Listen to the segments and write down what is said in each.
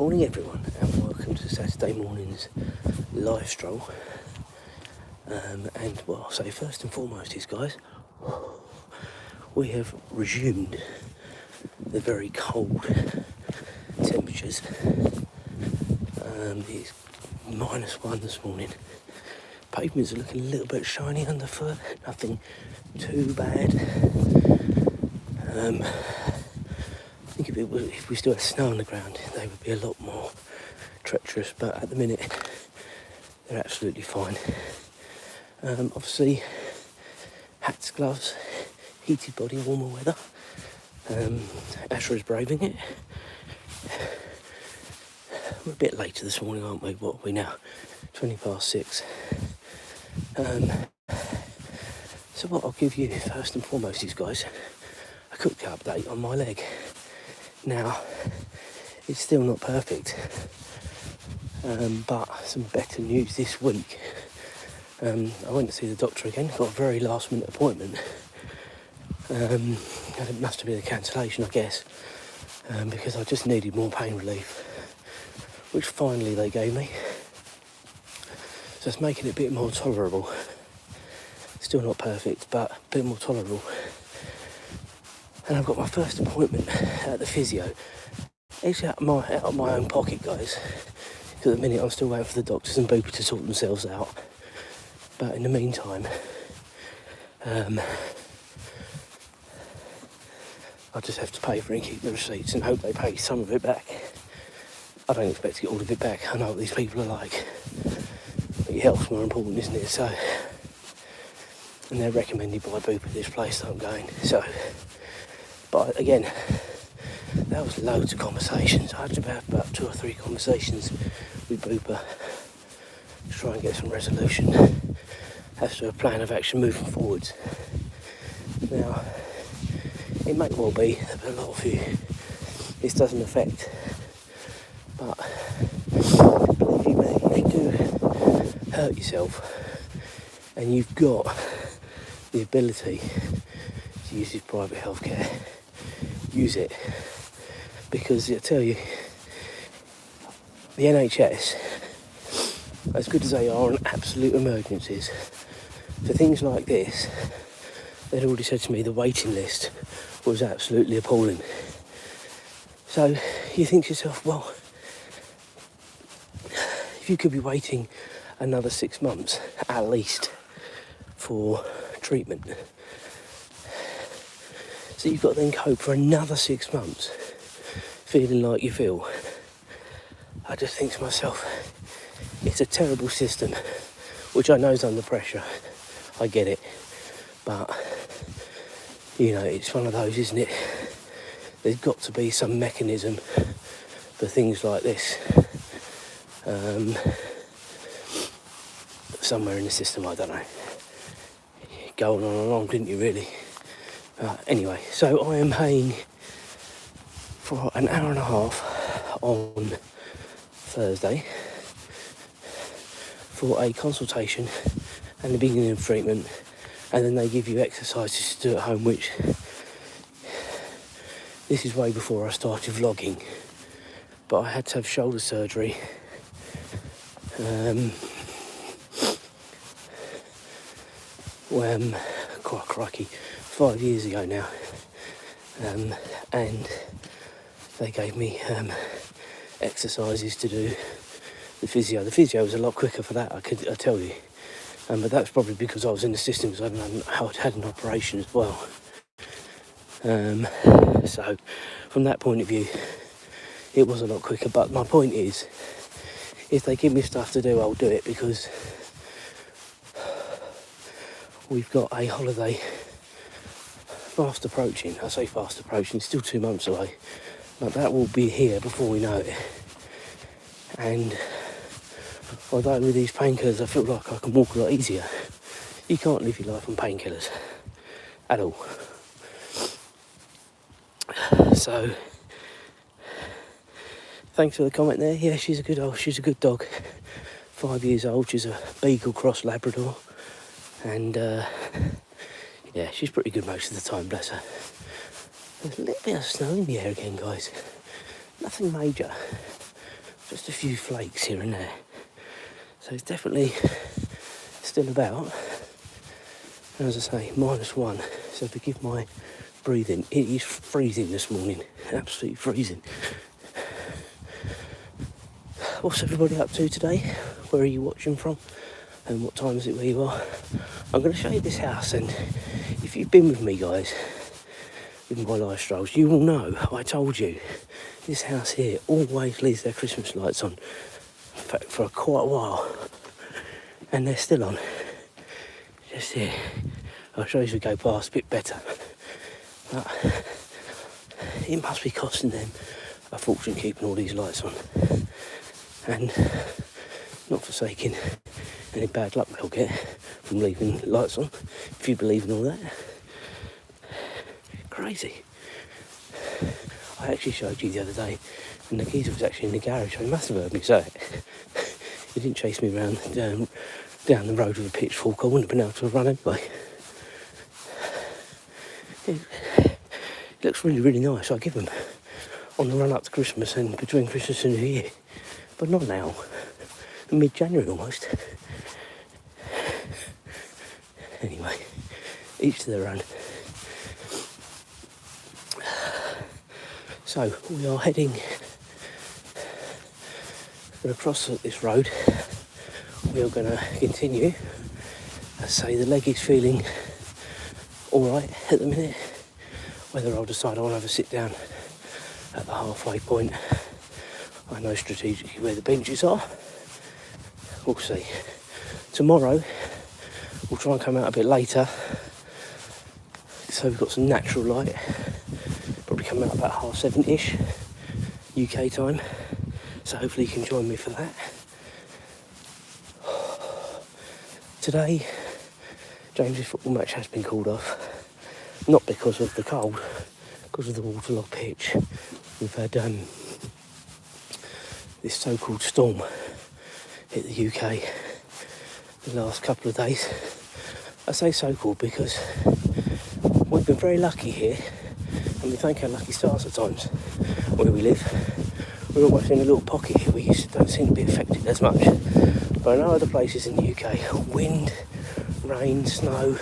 Morning everyone, and welcome to Saturday morning's live stroll. And what I'll say first and foremost is, guys, we have resumed the very cold temperatures. It's -1 this morning. Pavements are looking a little bit shiny underfoot, nothing too bad. I think if we still had snow on the ground, they would be a lot more treacherous, but at the minute, they're absolutely fine. Obviously, hats, gloves, heated body, warmer weather. Azra is braving it. We're a bit later this morning, aren't we? What are we now? 6:20. So what I'll give you first and foremost is, guys, a quick update on my leg. Now, it's still not perfect, but some better news this week. I went to see the doctor again, got a very last minute appointment. And it must have been a cancellation, I guess, because I just needed more pain relief, which finally they gave me. So it's making it a bit more tolerable. Still not perfect, but a bit more tolerable. And I've got my first appointment at the physio. It's out of my own pocket, guys. Because at the minute I'm still waiting for the doctors and Booper to sort themselves out. But in the meantime, I just have to pay for it and keep the receipts and hope they pay some of it back. I don't expect to get all of it back. I know what these people are like. But your health's more important, isn't it? So, and they're recommended by Booper, this place that I'm going. So, but again, that was loads of conversations. I had to have about 2 or 3 conversations with Booper to try and get some resolution as to a plan of action moving forwards. Now, it may well be that a lot of you this doesn't affect, but believe you me, if you do hurt yourself and you've got the ability to use this private healthcare, use it, because I tell you, the NHS, as good as they are on absolute emergencies, for things like this, they'd already said to me the waiting list was absolutely appalling. So you think to yourself, well, if you could be waiting another 6 months at least for treatment, so you've got to then cope for another 6 months feeling like you feel. I just think to myself, it's a terrible system, which I know is under pressure. I get it, but you know, it's one of those, isn't it? There's got to be some mechanism for things like this somewhere in the system. I don't know. Going on and on, didn't you, really? Anyway, so I am paying for an hour and a half on Thursday for a consultation and the beginning of treatment, and then they give you exercises to do at home, which this is way before I started vlogging, but I had to have shoulder surgery quite crikey, 5 years ago now, and they gave me exercises to do the physio. The physio was a lot quicker for that, I tell you, but that's probably because I was in the system, because I'd had an operation as well. So from that point of view, it was a lot quicker. But my point is, if they give me stuff to do, I'll do it, because we've got a holiday fast approaching. I say fast approaching, still 2 months away, but that will be here before we know it. And although with these painkillers I feel like I can walk a lot easier, you can't live your life on painkillers at all. So thanks for the comment there. Yeah, she's a good dog. 5 years old. She's a Beagle Cross Labrador, and yeah, she's pretty good most of the time, bless her. There's a little bit of snow in the air again, guys. Nothing major, Just a few flakes here and there. So it's definitely still about. And as I say, -1. So forgive my breathing. It is freezing this morning. Absolutely freezing. What's everybody up to today? Where are you watching from? And what time is it where you are? I'm going to show you this house, and if you've been with me, guys, with my live strolls, you will know, I told you, this house here always leaves their Christmas lights on for quite a while, and they're still on. Just here. I'll show you as we go past a bit better. But it must be costing them a fortune keeping all these lights on. And not forsaking any bad luck they'll get from leaving lights on, if you believe in all that. Crazy. I actually showed you the other day, and the geezer was actually in the garage, so he must have heard me say it. He didn't chase me around down the road with a pitchfork. I wouldn't have been able to run anyway. It looks really, really nice. I give them on the run up to Christmas and between Christmas and New Year, but not now. Mid-January almost. Anyway, each to their own. So we are heading across this road. We are going to continue. As I say, the leg is feeling alright at the minute. Whether I'll decide I'll have a sit down at the halfway point, I know strategically where the benches are. We'll see. Tomorrow we'll try and come out a bit later, so we've got some natural light. Probably come out about 7:30ish UK time, so hopefully you can join me for that. Today James's football match has been called off, not because of the cold, because of the waterlogged pitch. We've had this so-called storm hit the UK the last couple of days. I say so-called because we've been very lucky here, and we thank our lucky stars at times where we live. We're almost in a little pocket here. We don't seem to be affected as much. But I know other places in the UK, wind, rain, snow,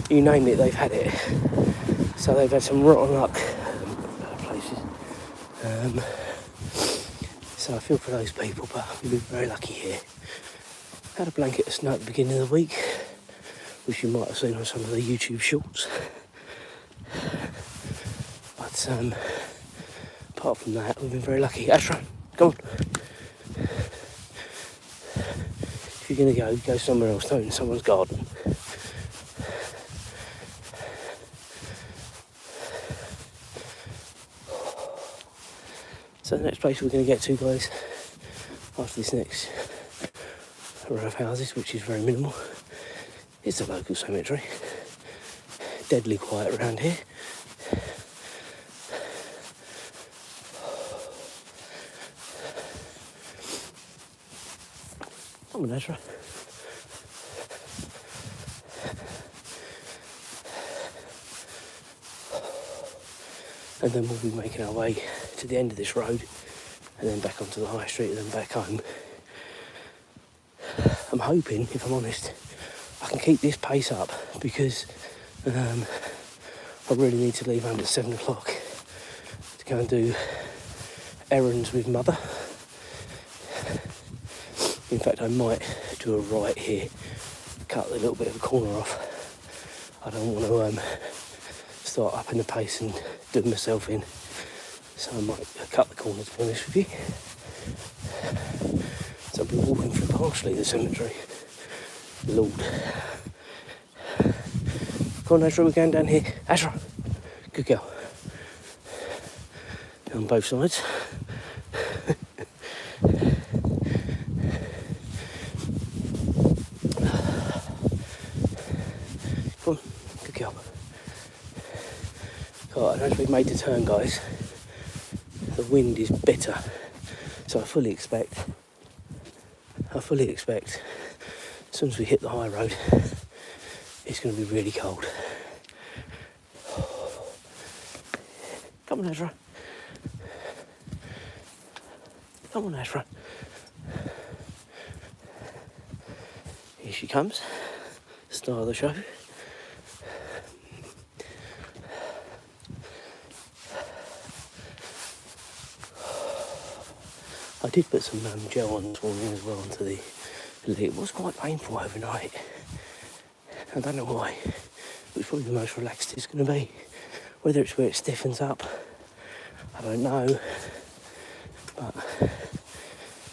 you name it, they've had it. So they've had some rotten luck places. So I feel for those people, but we've been very lucky here. Had a blanket of snow at the beginning of the week, which you might have seen on some of the YouTube shorts. But apart from that, we've been very lucky. Azra, come on. If you're going to go somewhere else, don't in someone's garden. So the next place we're going to get to, guys, after this next row of houses, which is very minimal, is the local cemetery. Deadly quiet around here. Come on, Azra. And then we'll be making our way to the end of this road and then back onto the high street and then back home. I'm hoping, if I'm honest, I can keep this pace up because I really need to leave home at 7 o'clock to go and do errands with Mother. In fact, I might do a right here, cut a little bit of a corner off. I don't want to start upping the pace and do myself in, so I might cut the corner, to be honest with you. So I'll be walking through partially the cemetery. Lord. Come on, Azra, we're going down here. Azra, good girl. On both sides. Come on, good girl. Right, as we've made the turn, guys, the wind is bitter, so I fully expect, as soon as we hit the high road, it's going to be really cold. Come on, Azra. Come on, Azra. Here she comes. Star of the show. I did put some gel on this morning as well onto the leg. It was quite painful overnight. I don't know why. It's probably the most relaxed it's going to be. Whether it's where it stiffens up, I don't know. But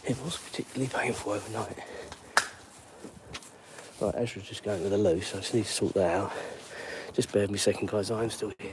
it was particularly painful overnight. Right, Azra's just going to the loo, so I just need to sort that out. Just bear with me a second, guys, I'm still here.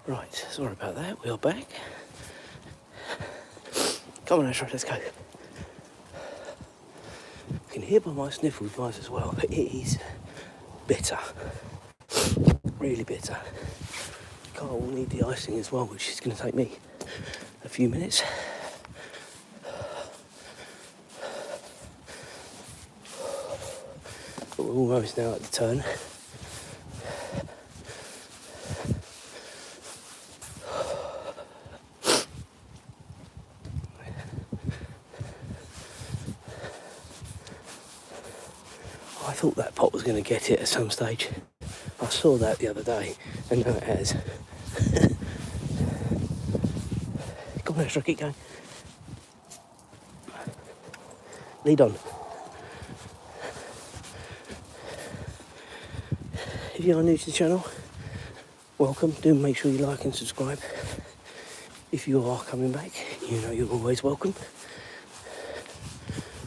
Right, sorry about that, we are back. Come on, Azra, let's go. You can hear by my sniffles, guys, as well, but it is bitter. Really bitter. Car will need the icing as well, which is going to take me a few minutes. But we're almost now at the turn. I thought that pot was going to get it at some stage. I saw that the other day, and now it has. Come on, Azra, keep going. Lead on. If you are new to the channel, welcome. Do make sure you like and subscribe. If you are coming back, you know you're always welcome.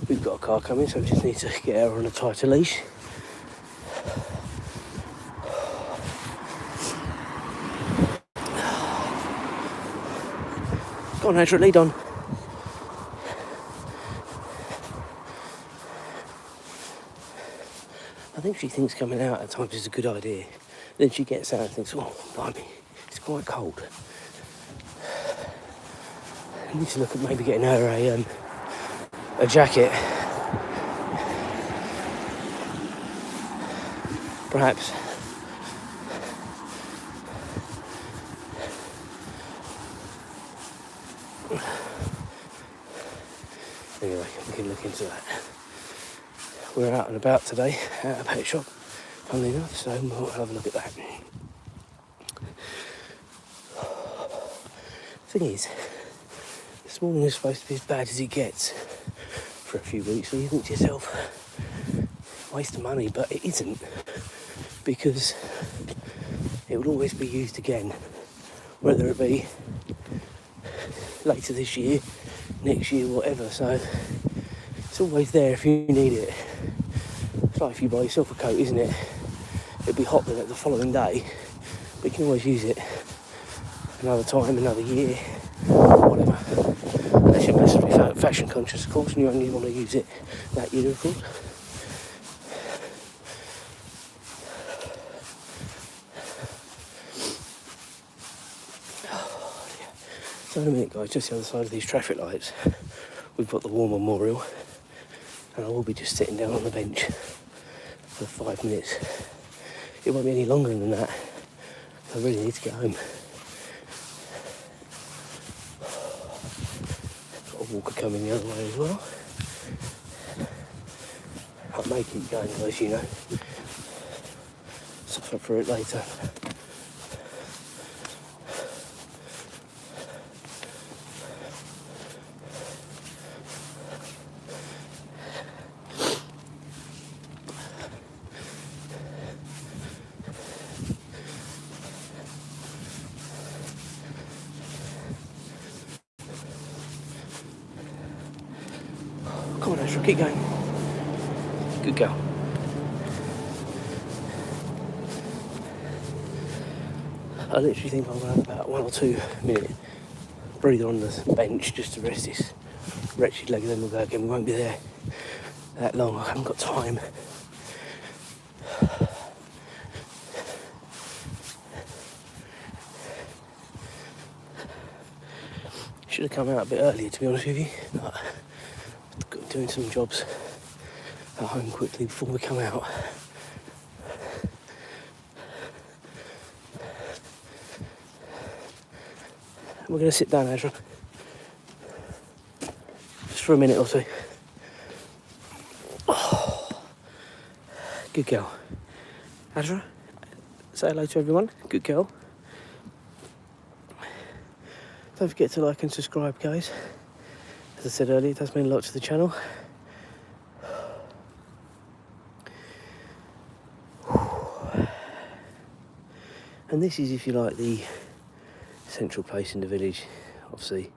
We've got a car coming, so we just need to get her on a tighter leash. Go on, Azra, lead on. I think she thinks coming out at times is a good idea. Then she gets out and thinks, oh, blimey, it's quite cold. I need to look at maybe getting her a jacket. Perhaps. Anyway, we can look into that. We're out and about today at a pet shop, funnily enough, so we'll have a look at that. Thing is, this morning is supposed to be as bad as it gets for a few weeks, so you think to yourself, waste of money, but it isn't, because it will always be used again, whether it be later this year, next year, whatever, so it's always there if you need it. It's like if you buy yourself a coat, isn't it? It'll be hot the following day, but you can always use it another time, another year, whatever. Unless you're massively fashion conscious, of course, and you only want to use it that year, of course. So in a minute, guys, just the other side of these traffic lights, we've got the War Memorial, and I will be just sitting down on the bench for 5 minutes. It won't be any longer than that. I really need to get home. Got a walker coming the other way as well. I may keep going, guys, you know. Suffer for it later. Come on, Azra, keep going. Good girl. I literally think I'll have about 1 or 2 minute breather on the bench just to rest this wretched leg, and then we'll go again. We won't be there that long. I haven't got time. Should have come out a bit earlier, to be honest with you. But got doing some jobs at home quickly before we come out. We're going to sit down, Azra, just for a minute or two. Oh, good girl. Azra, say hello to everyone. Good girl. Don't forget to like and subscribe, guys. As I said earlier, it does mean a lot to the channel. And this is, if you like, the central place in the village. Obviously,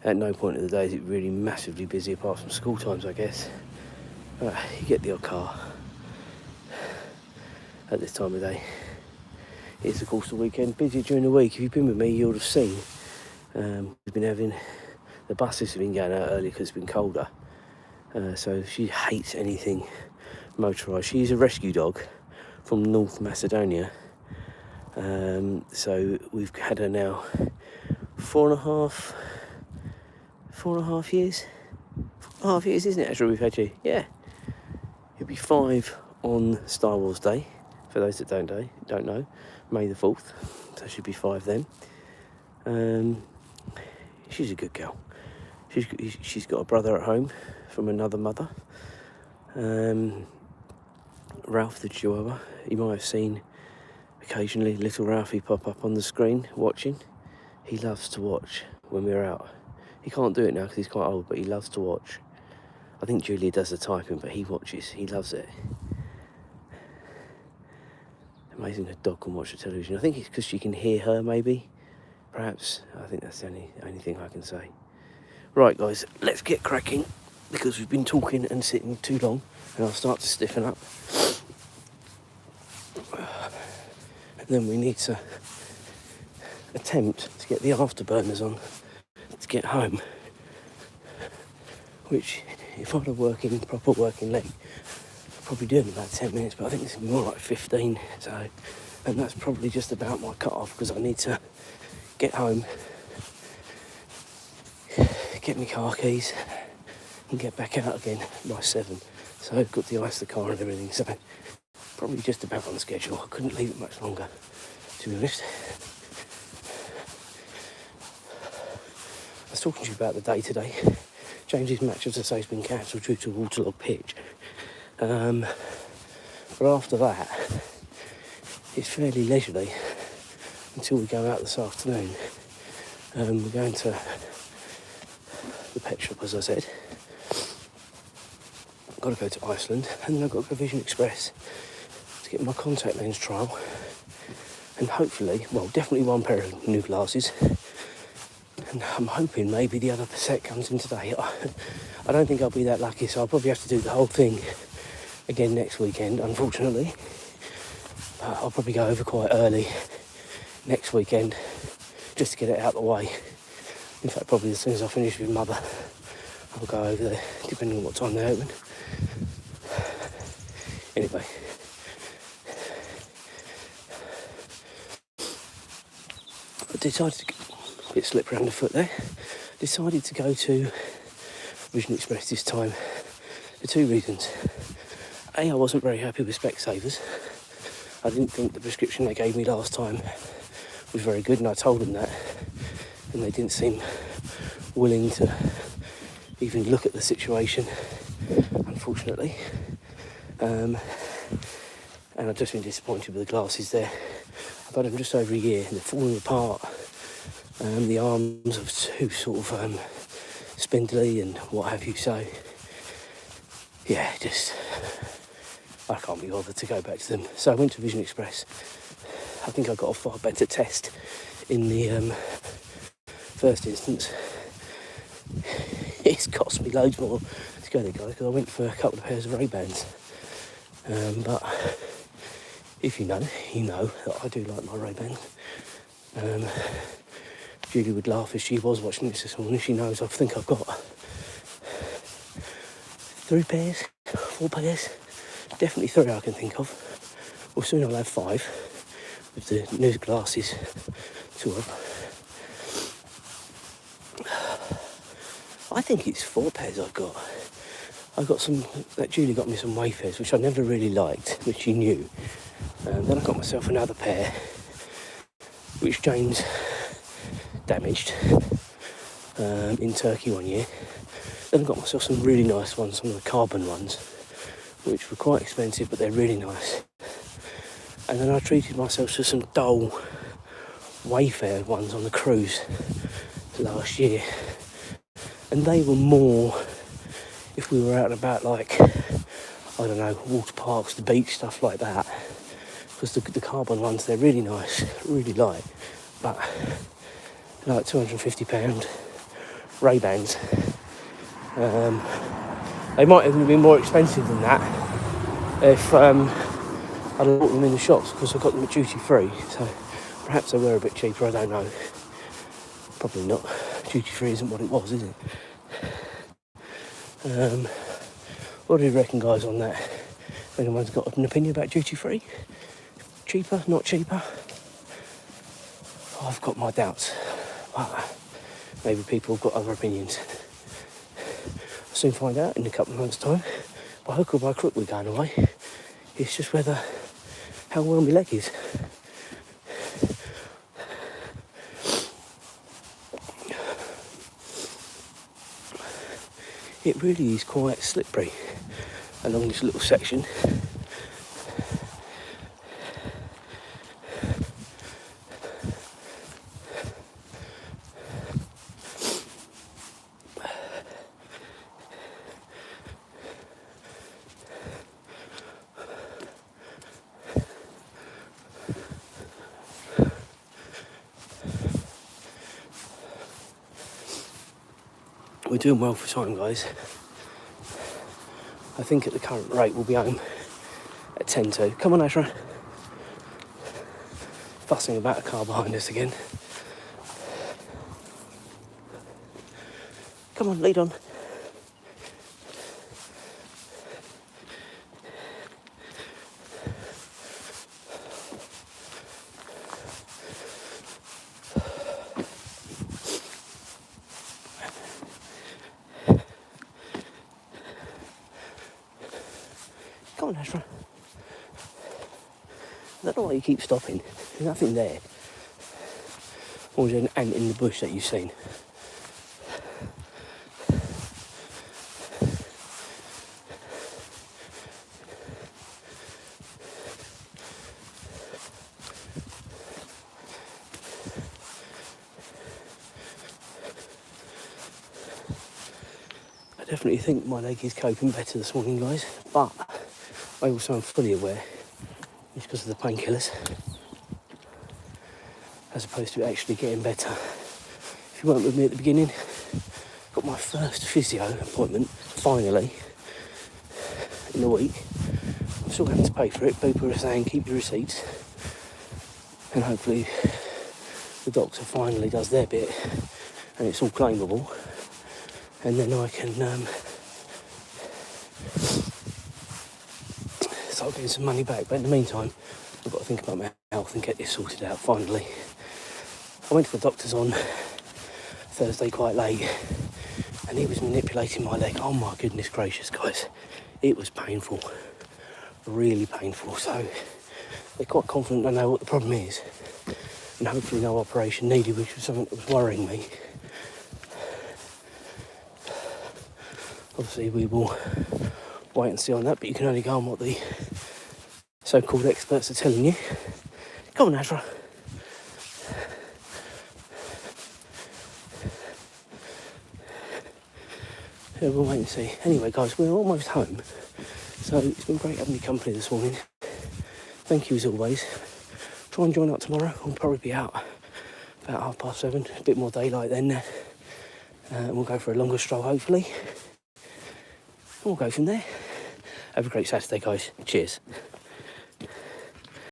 at no point of the day is it really massively busy, apart from school times, I guess. You get the odd car at this time of day. It's, of course, the weekend. Busy during the week. If you've been with me, you'll have seen we've been having, the buses have been going out early because it's been colder. So she hates anything motorised. She's a rescue dog from North Macedonia. So we've had her now 4.5 years. 4.5 years, isn't it, Azra, we've had you? Yeah. It'll be 5 on Star Wars Day, for those that don't know. May the 4th. So she'll be 5 then. She's a good girl. She's got a brother at home from another mother. Ralph the Chihuahua. You might have seen occasionally little Ralphie pop up on the screen watching. He loves to watch when we're out. He can't do it now because he's quite old, but he loves to watch. I think Julia does the typing, but he watches. He loves it. Amazing a dog can watch the television. I think it's because she can hear her, maybe. Perhaps. I think that's the only thing I can say. Right, guys, let's get cracking, because we've been talking and sitting too long, and I'll start to stiffen up. And then we need to attempt to get the afterburners on to get home, which, if I had a proper working leg, I'd probably do in about 10 minutes, but I think it's more like 15, so, and that's probably just about my cut-off, because I need to get home, get my car keys, and get back out again by 7. So I've got to ice the car and everything, so probably just about on schedule. I couldn't leave it much longer, to be honest. I was talking to you about the day today. James's match, as I say, has been cancelled due to waterlogged pitch. But after that, it's fairly leisurely until we go out this afternoon. We're going to the pet shop, as I said. I've got to go to Iceland, and then I've got to go Vision Express to get my contact lens trial, and hopefully, well, definitely one pair of new glasses, and I'm hoping maybe the other set comes in today. I don't think I'll be that lucky, so I'll probably have to do the whole thing again next weekend, unfortunately. But I'll probably go over quite early next weekend just to get it out of the way. In fact, probably as soon as I finish with Mother, I'll go over there, depending on what time they open. Anyway, I decided to, a bit slip around the foot there, decided to go to Vision Express this time for 2 reasons. A, I wasn't very happy with Specsavers. I didn't think the prescription they gave me last time was very good, and I told them that, and they didn't seem willing to even look at the situation, unfortunately. And I've just been disappointed with the glasses there. I've had them just over a year, and they're falling apart. The arms are too sort of spindly and what have you, so yeah, just I can't be bothered to go back to them. So I went to Vision Express. I think I got a far better test in the first instance. It's cost me loads more to go there, guys, because I went for a couple of pairs of Ray-Bans. But if you know, you know that I do like my Ray-Bans. Julie would laugh if she was watching this morning. She knows I think I've got 3 pairs, 4 pairs, definitely 3 I can think of. Well, soon I'll have 5 with the new glasses, 2 of. I think it's 4 pairs I've got. I got some, that Julie got me some Wayfarers, which I never really liked, which she knew. Then I got myself another pair, which James damaged in Turkey one year. Then I got myself some really nice ones, some of the carbon ones, which were quite expensive, but they're really nice. And then I treated myself to some dull Wayfarer ones on the cruise last year. And they were more, if we were out and about, like, I don't know, water parks, the beach, stuff like that. Because the carbon ones, they're really nice, really light, but like £250 Ray-Bans. They might even be more expensive than that if I'd have bought them in the shops, because I got them at duty free. So perhaps they were a bit cheaper, I don't know. Probably not. Duty free isn't what it was, is it? What do you reckon, guys, on that? If anyone's got an opinion about duty free? Cheaper, not cheaper? I've got my doubts, but maybe people have got other opinions. I'll soon find out in a couple of months' time. By hook or by crook we're going away. It's just how well my leg is. It really is quite slippery along this little section. We're doing well for time, guys. I think at the current rate we'll be home at 10 to. Come on, Azra. Fussing about a car behind us again. Come on, lead on. Come on, Azra. I don't know why you keep stopping. There's nothing there. Or is there an ant in the bush that you've seen? I definitely think my leg is coping better this morning, guys, but I also am fully aware it's because of the painkillers, as opposed to actually getting better. If you weren't with me at the beginning, got my first physio appointment, finally, in a week. I'm still having to pay for it. People are saying keep your receipts, and hopefully the doctor finally does their bit and it's all claimable, and then I can start getting some money back. But in the meantime, I've got to think about my health and get this sorted out finally. I went to the doctor's on Thursday quite late, and he was manipulating my leg. Oh my goodness gracious, guys. It was painful, really painful. So they're quite confident they know what the problem is, and hopefully no operation needed, which was something that was worrying me. Obviously we will wait and see on that, but you can only go on what the so-called experts are telling you. Come on, Azra. Yeah, we'll wait and see. Anyway, guys, we're almost home, so it's been great having your company this morning. Thank you as always. Try and join up tomorrow. We'll probably be out about 7:30, a bit more daylight then, and we'll go for a longer stroll hopefully. We'll go from there. Have a great Saturday, guys. Cheers.